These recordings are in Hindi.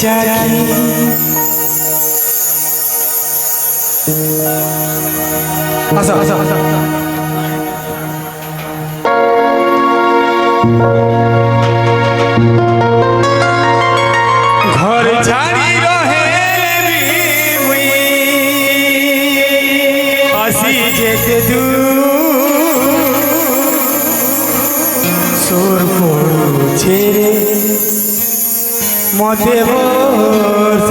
जागी आसा आसा घर झाड़ी रहे आसी जेते दू सोर पड़े मते बस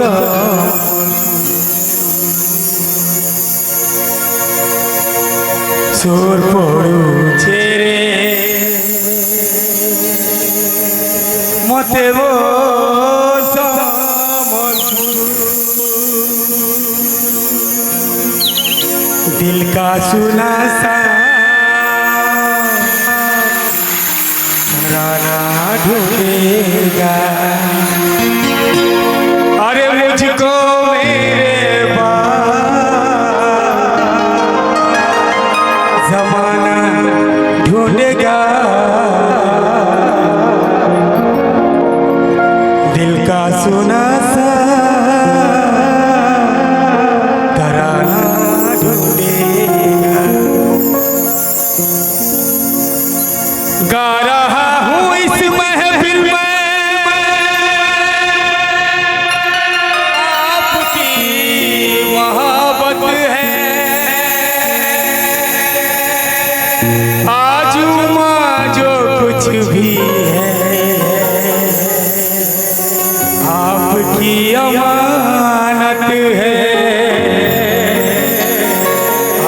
सोर पड़े मते बस दिल का सुना सा तराना ढूंढेगा अरे मुझको मेरे पास जमाना ढूंढेगा दिल का सुना सा तराना ढूंढेगा गा रहा हूँ इस महफिल में आपकी मोहब्बत है आजुमा जो कुछ भी है आपकी अमानत है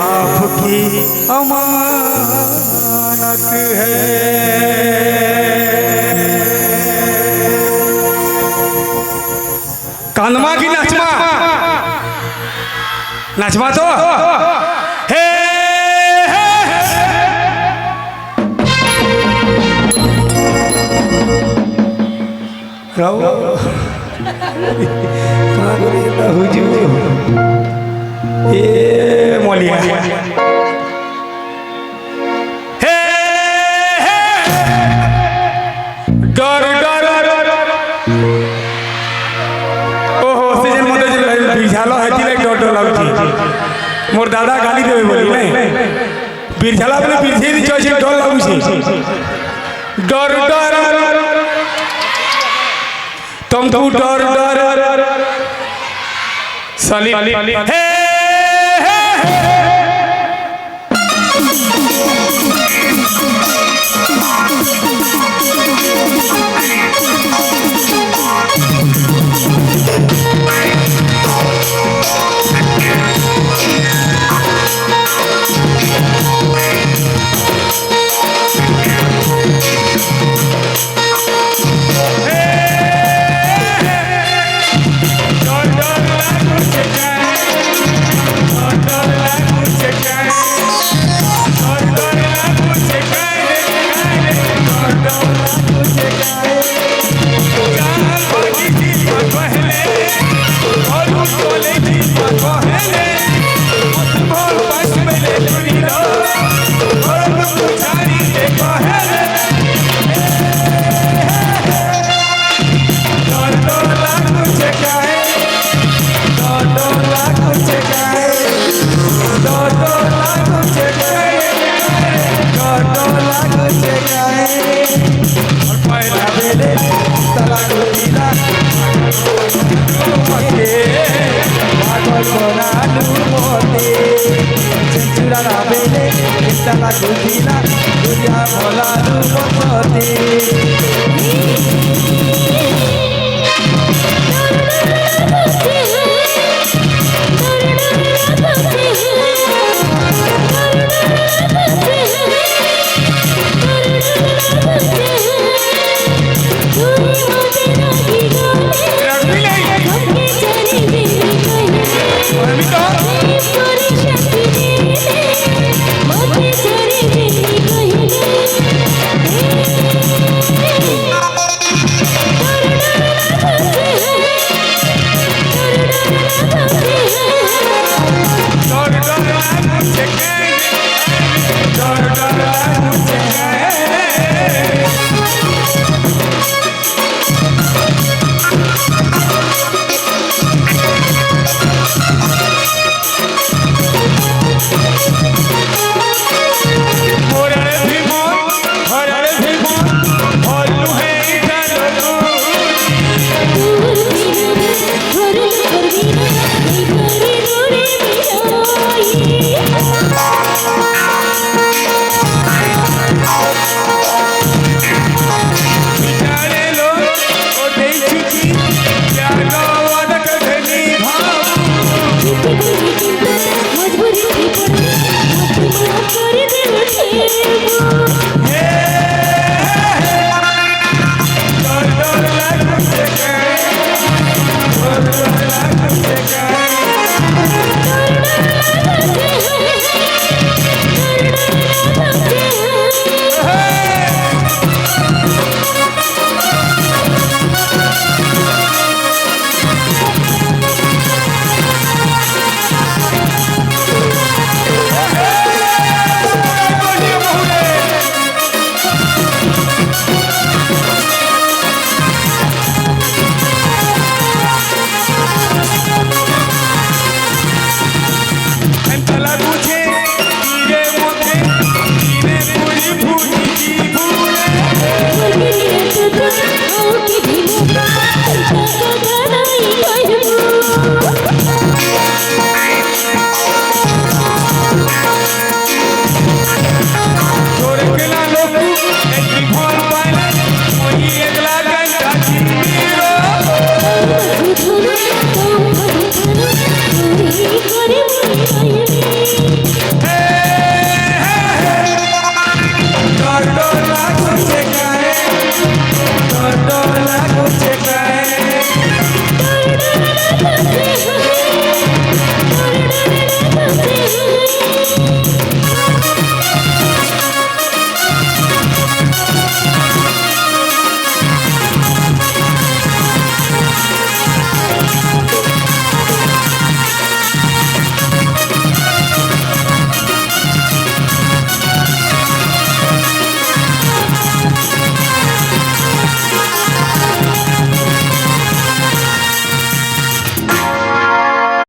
आपकी अमानत है कानमा की नाचमा नाचमा तो हे मोलिया डर डर ओहो सीजन मते बिरझालो हेती ले डर डर लागछि मोर दादा गाली देबे बोली नै बिरझाला बोले बिरझे नि चोइ डर लागछि डर डर तुमको डर डर साली हे दुनिया भोला